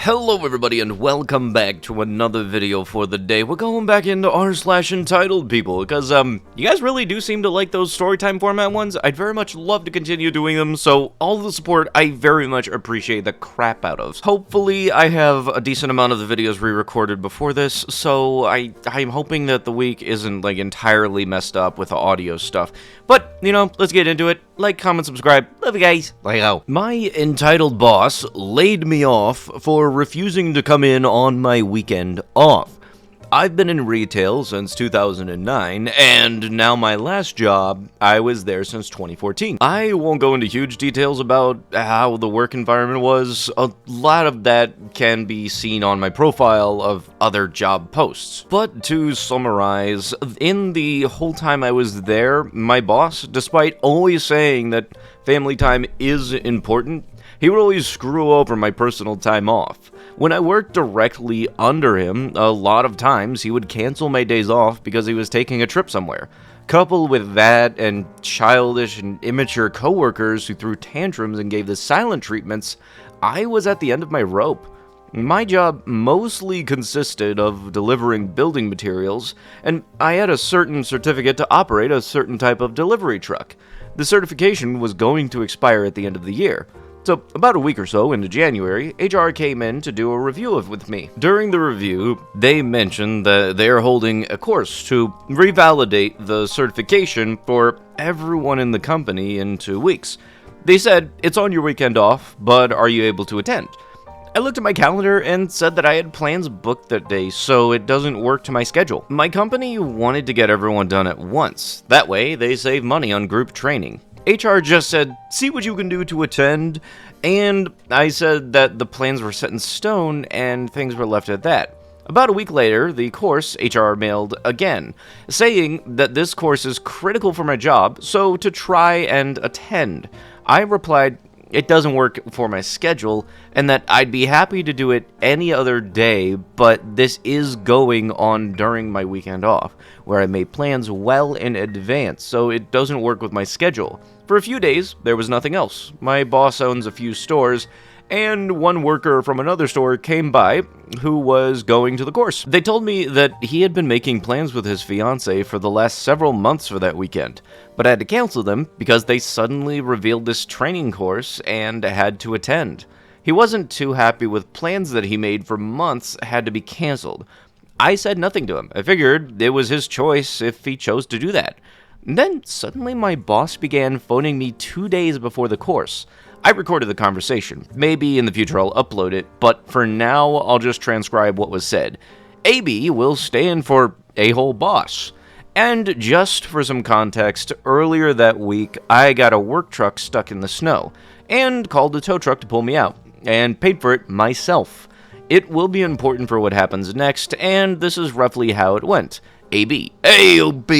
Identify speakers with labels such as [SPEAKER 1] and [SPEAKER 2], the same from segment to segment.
[SPEAKER 1] Hello everybody and welcome back to another video for the day. We're going back into r/entitled people because you guys really do seem to like those storytime format ones. I'd very much love to continue doing them, so all the support I very much appreciate the crap out of. Hopefully I have a decent amount of the videos re-recorded before this, so I'm hoping that the week isn't like entirely messed up with the audio stuff. But, you know, let's get into it. Like, comment, subscribe. Love you guys. Bye now. My entitled boss laid me off for refusing to come in on my weekend off. I've been in retail since 2009, and now my last job, I was there since 2014. I won't go into huge details about how the work environment was. A lot of that can be seen on my profile of other job posts. But to summarize, in the whole time I was there, my boss, despite always saying that family time is important, he would always screw over my personal time off. When I worked directly under him, a lot of times he would cancel my days off because he was taking a trip somewhere. Coupled with that and childish and immature coworkers who threw tantrums and gave the silent treatments, I was at the end of my rope. My job mostly consisted of delivering building materials, and I had a certain certificate to operate a certain type of delivery truck. The certification was going to expire at the end of the year. So, about a week or so into January, HR came in to do a review with me. During the review, they mentioned that they're holding a course to revalidate the certification for everyone in the company in 2 weeks. They said, it's on your weekend off, but are you able to attend? I looked at my calendar and said that I had plans booked that day, so it doesn't work to my schedule. My company wanted to get everyone done at once. That way, they save money on group training. HR just said, see what you can do to attend, and I said that the plans were set in stone and things were left at that. About a week later, the course HR mailed again, saying that this course is critical for my job, so to try and attend. I replied, it doesn't work for my schedule, and that I'd be happy to do it any other day, but this is going on during my weekend off, where I made plans well in advance, so it doesn't work with my schedule. For a few days, there was nothing else. My boss owns a few stores, and one worker from another store came by who was going to the course. They told me that he had been making plans with his fiancée for the last several months for that weekend, but had to cancel them because they suddenly revealed this training course and had to attend. He wasn't too happy with plans that he made for months had to be canceled. I said nothing to him. I figured it was his choice if he chose to do that. And then suddenly my boss began phoning me 2 days before the course. I recorded the conversation. Maybe in the future I'll upload it, but for now I'll just transcribe what was said. AB will stand for a-hole boss. And just for some context, earlier that week I got a work truck stuck in the snow, and called a tow truck to pull me out, and paid for it myself. It will be important for what happens next, and this is roughly how it went. AB. Hey, OB!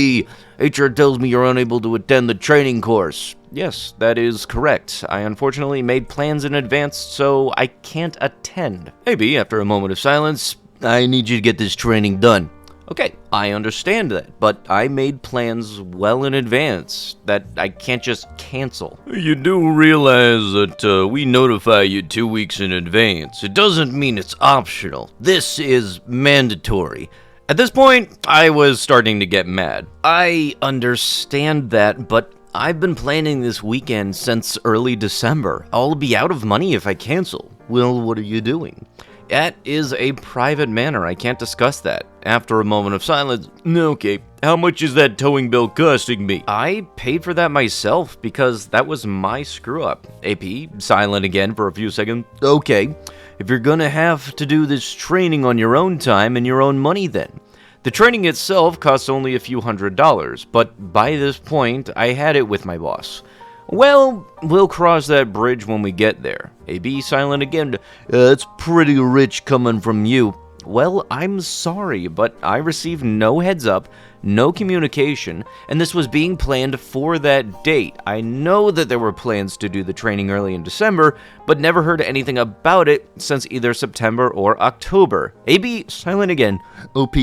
[SPEAKER 1] HR tells me you're unable to attend the training course. Yes, that is correct. I unfortunately made plans in advance, so I can't attend. AB, after a moment of silence, I need you to get this training done. Okay, I understand that, but I made plans well in advance that I can't just cancel. You do realize that we notify you 2 weeks in advance. It doesn't mean it's optional. This is mandatory. At this point, I was starting to get mad. I understand that, but I've been planning this weekend since early December. I'll be out of money if I cancel. Well, what are you doing? That is a private matter. I can't discuss that. After a moment of silence, okay, how much is that towing bill costing me? I paid for that myself because that was my screw-up. AP, silent again for a few seconds. Okay, if you're gonna have to do this training on your own time and your own money then. The training itself costs only a few $100s, but by this point, I had it with my boss. Well, we'll cross that bridge when we get there. AB silent again. It's pretty rich coming from you. Well, I'm sorry, but I received no heads up, no communication, and this was being planned for that date. I know that there were plans to do the training early in December, but never heard anything about it since either September or October. AB, silent again.
[SPEAKER 2] OP,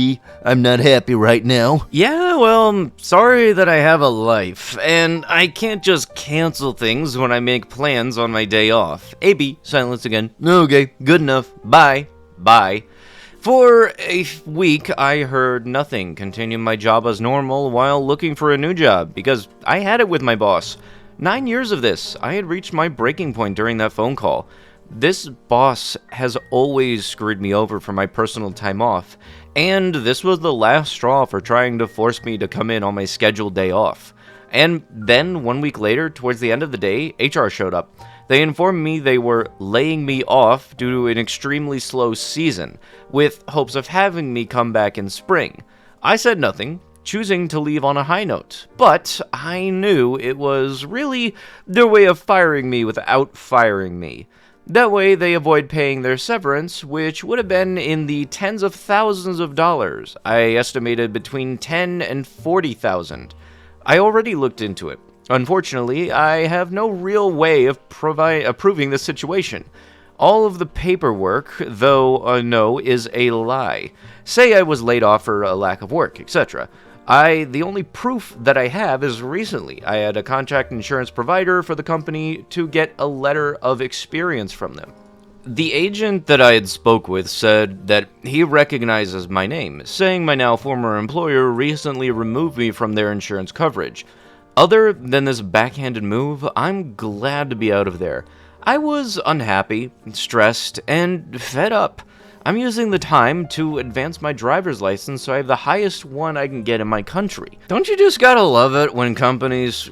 [SPEAKER 2] I'm not happy right now.
[SPEAKER 1] Yeah, well, I'm sorry that I have a life, and I can't just cancel things when I make plans on my day off. AB, silence again.
[SPEAKER 2] Okay.
[SPEAKER 1] Good enough. Bye. Bye. For a week, I heard nothing, continuing my job as normal while looking for a new job, because I had it with my boss. 9 years of this, I had reached my breaking point during that phone call. This boss has always screwed me over for my personal time off, and this was the last straw for trying to force me to come in on my scheduled day off. And then, 1 week later, towards the end of the day, HR showed up. They informed me they were laying me off due to an extremely slow season, with hopes of having me come back in spring. I said nothing, choosing to leave on a high note, but I knew it was really their way of firing me without firing me. That way they avoid paying their severance, which would have been in the tens of thousands of dollars. I estimated between 10 and 40,000. I already looked into it. Unfortunately, I have no real way of proving this situation. All of the paperwork, though no, is a lie. Say I was laid off for a lack of work, etc. The only proof that I have is recently I had a contract insurance provider for the company to get a letter of experience from them. The agent that I had spoke with said that he recognizes my name, saying my now former employer recently removed me from their insurance coverage. Other than this backhanded move, I'm glad to be out of there. I was unhappy, stressed, and fed up. I'm using the time to advance my driver's license so I have the highest one I can get in my country. Don't you just gotta love it when companies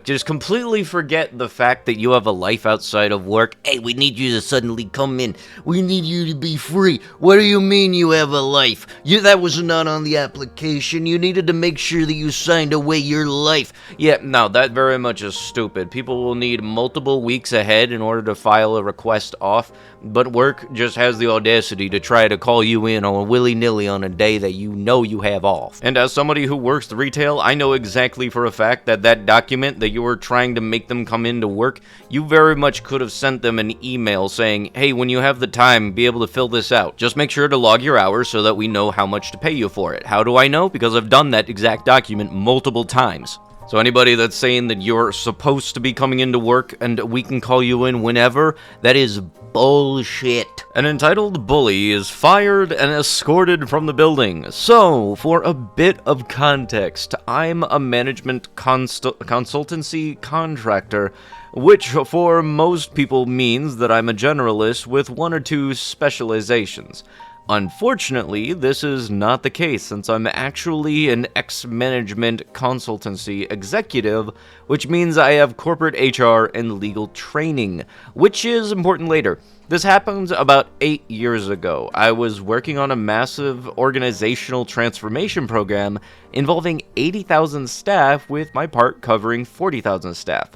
[SPEAKER 1] just completely forget the fact that you have a life outside of work?
[SPEAKER 2] Hey, we need you to suddenly come in. We need you to be free. What do you mean you have a life? That was not on the application. You needed to make sure that you signed away your life.
[SPEAKER 1] Yeah, no, that very much is stupid. People will need multiple weeks ahead in order to file a request off, but work just has the audacity to try to call you in on willy-nilly on a day that you know you have off. And as somebody who works retail, I know exactly for a fact that that document that you were trying to make them come in to work, you very much could have sent them an email saying, hey, when you have the time, be able to fill this out. Just make sure to log your hours so that we know how much to pay you for it. How do I know? Because I've done that exact document multiple times. So anybody that's saying that you're supposed to be coming into work and we can call you in whenever, that is bullshit. An entitled bully is fired and escorted from the building. So, for a bit of context, I'm a management consultancy contractor, which for most people means that I'm a generalist with one or two specializations. Unfortunately, this is not the case since I'm actually an ex-management consultancy executive, which means I have corporate HR and legal training, which is important later. This happened about 8 years ago. I was working on a massive organizational transformation program involving 80,000 staff with my part covering 40,000 staff.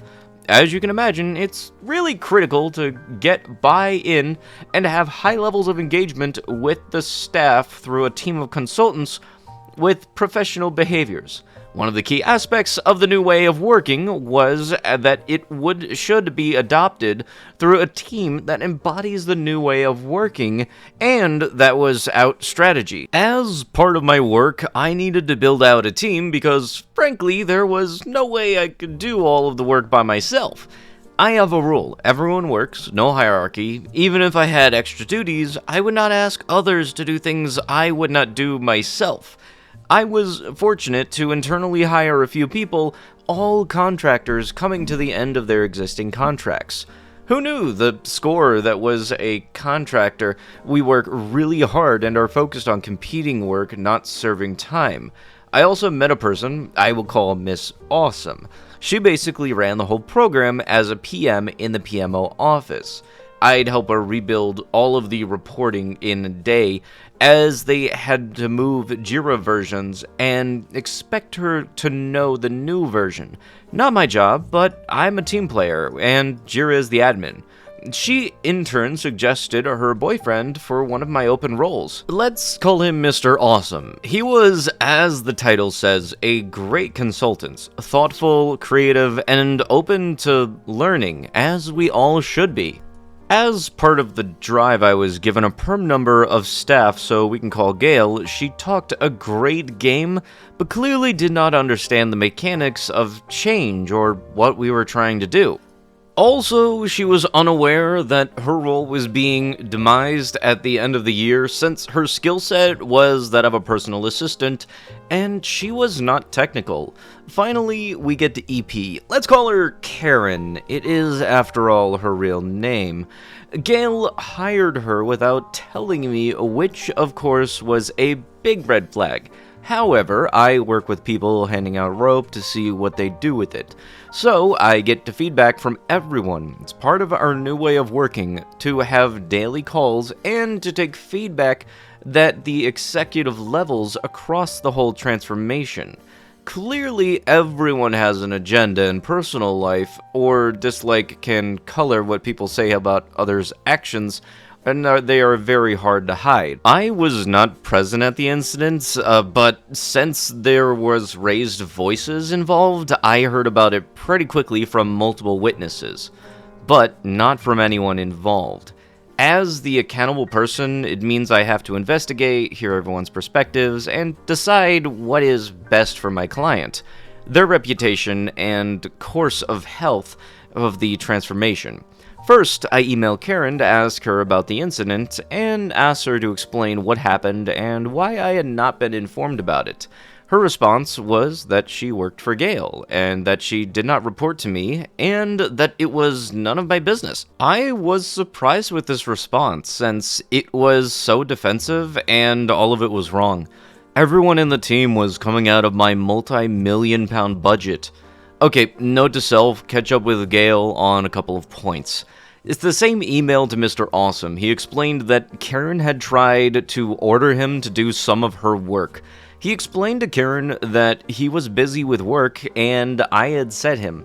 [SPEAKER 1] As you can imagine, it's really critical to get buy-in and have high levels of engagement with the staff through a team of consultants with professional behaviors. One of the key aspects of the new way of working was that it should be adopted through a team that embodies the new way of working, and that was out strategy. As part of my work, I needed to build out a team because, frankly, there was no way I could do all of the work by myself. I have a rule. Everyone works, no hierarchy. Even if I had extra duties, I would not ask others to do things I would not do myself. I was fortunate to internally hire a few people, all contractors coming to the end of their existing contracts. Who knew the score that was a contractor? We work really hard and are focused on competing work, not serving time. I also met a person I will call Miss Awesome. She basically ran the whole program as a PM in the PMO office. I'd help her rebuild all of the reporting in a day as they had to move Jira versions and expect her to know the new version. Not my job, but I'm a team player and Jira is the admin. She, in turn, suggested her boyfriend for one of my open roles. Let's call him Mr. Awesome. He was, as the title says, a great consultant, thoughtful, creative, and open to learning, as we all should be. As part of the drive, I was given a perm number of staff so we can call Gail. She talked a great game, but clearly did not understand the mechanics of change or what we were trying to do. Also, she was unaware that her role was being demised at the end of the year since her skill set was that of a personal assistant, and she was not technical. Finally, we get to EP. Let's call her Karen. It is, after all, her real name. Gail hired her without telling me, which, of course, was a big red flag. However, I work with people handing out rope to see what they do with it. So, I get to feedback from everyone. It's part of our new way of working, to have daily calls and to take feedback that the executive levels across the whole transformation. Clearly, everyone has an agenda in personal life, or dislike can color what people say about others' actions, and they are very hard to hide. I was not present at the incident, but since there was raised voices involved, I heard about it pretty quickly from multiple witnesses, but not from anyone involved. As the accountable person, it means I have to investigate, hear everyone's perspectives, and decide what is best for my client, their reputation, and course of health of the transformation. First, I email Karen to ask her about the incident and ask her to explain what happened and why I had not been informed about it. Her response was that she worked for Gail, and that she did not report to me, and that it was none of my business. I was surprised with this response, since it was so defensive and all of it was wrong. Everyone in the team was coming out of my multi-million-pound budget. Okay, note to self, catch up with Gail on a couple of points. It's the same email to Mr. Awesome. He explained that Karen had tried to order him to do some of her work. He explained to Karen that he was busy with work and I had set him.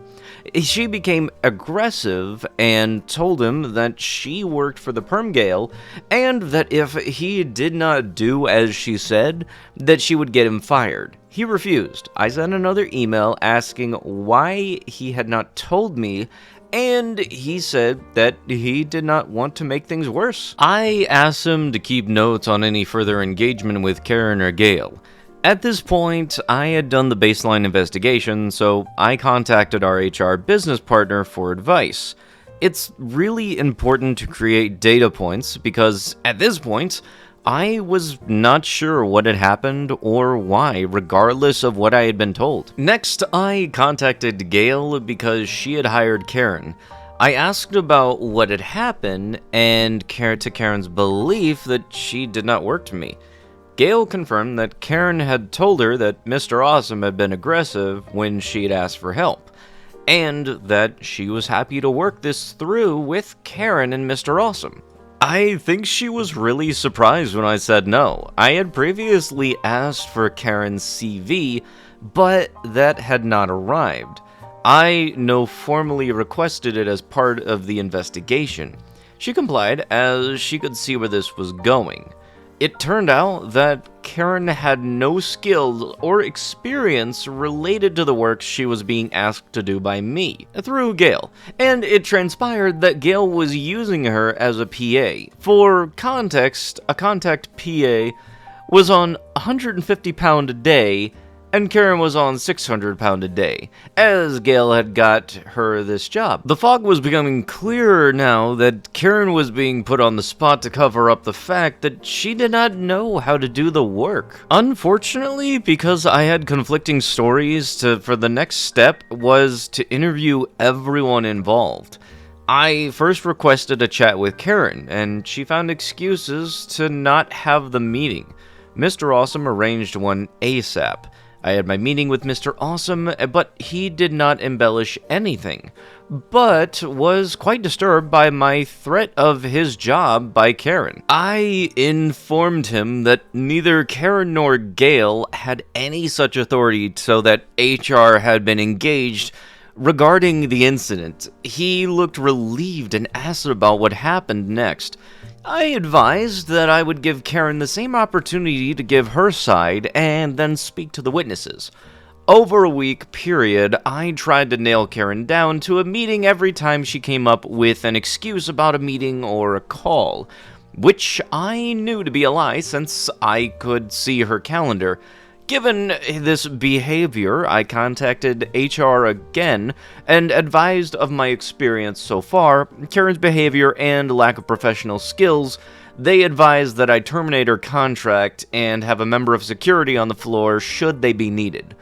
[SPEAKER 1] She became aggressive and told him that she worked for the perm Gail and that if he did not do as she said, that she would get him fired. He refused. I sent another email asking why he had not told me, and he said that he did not want to make things worse. I asked him to keep notes on any further engagement with Karen or Gail. At this point, I had done the baseline investigation, so I contacted our HR business partner for advice. It's really important to create data points because at this point, I was not sure what had happened or why, regardless of what I had been told. Next, I contacted Gail because she had hired Karen. I asked about what had happened and to Karen's belief that she did not work to me. Gail confirmed that Karen had told her that Mr. Awesome had been aggressive when she had asked for help, and that she was happy to work this through with Karen and Mr. Awesome. I think she was really surprised when I said no. I had previously asked for Karen's CV, but that had not arrived. I formally requested it as part of the investigation. She complied as she could see where this was going. It turned out that Karen had no skills or experience related to the work she was being asked to do by me, through Gail, and it transpired that Gail was using her as a PA. For context, a contact PA was on £150 a day, and Karen was on £600 a day, as Gail had got her this job. The fog was becoming clearer now that Karen was being put on the spot to cover up the fact that she did not know how to do the work. Unfortunately, because I had conflicting stories, for the next step was to interview everyone involved. I first requested a chat with Karen, and she found excuses to not have the meeting. Mr. Awesome arranged one ASAP. I had my meeting with Mr. Awesome, but he did not embellish anything, but was quite disturbed by my threat of his job by Karen. I informed him that neither Karen nor Gail had any such authority, so that HR had been engaged Regarding the incident, he looked relieved and asked about what happened next. I advised that I would give Karen the same opportunity to give her side and then speak to the witnesses. Over a week period, I tried to nail Karen down to a meeting every time she came up with an excuse about a meeting or a call, which I knew to be a lie since I could see her calendar. Given this behavior, I contacted HR again and advised of my experience so far, Karen's behavior, and lack of professional skills. They advised that I terminate her contract and have a member of security on the floor should they be needed.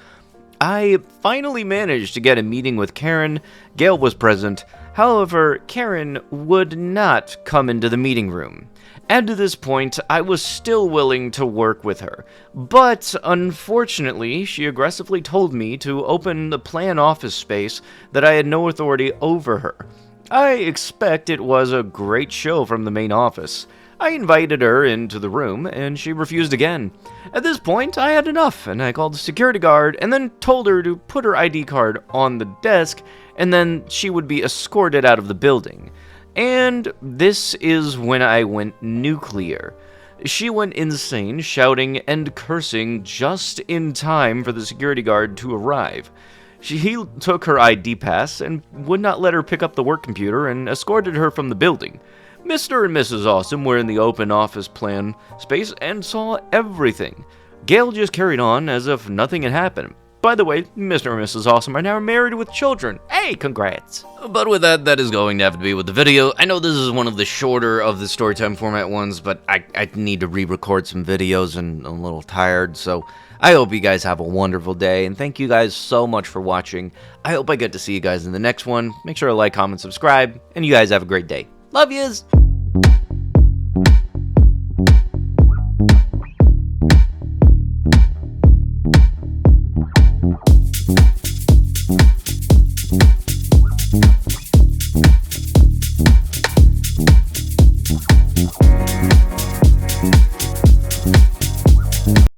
[SPEAKER 1] I finally managed to get a meeting with Karen. Gail was present. However, Karen would not come into the meeting room. And to this point, I was still willing to work with her. But unfortunately, she aggressively told me to open the plan office space that I had no authority over her. I expect it was a great show from the main office. I invited her into the room, and she refused again. At this point, I had enough, and I called the security guard and then told her to put her ID card on the desk, and then she would be escorted out of the building. And this is when I went nuclear. She went insane, shouting and cursing just in time for the security guard to arrive. He took her ID pass and would not let her pick up the work computer and escorted her from the building. Mr. and Mrs. Awesome were in the open office plan space and saw everything. Gail just carried on as if nothing had happened. By the way, Mr. and Mrs. Awesome are now married with children. Hey, congrats! But with that, that is going to have to be with the video. I know this is one of the shorter of the storytime format ones, but I need to re-record some videos and I'm a little tired, so I hope you guys have a wonderful day, and thank you guys so much for watching. I hope I get to see you guys in the next one. Make sure to like, comment, subscribe, and you guys have a great day. Love yous!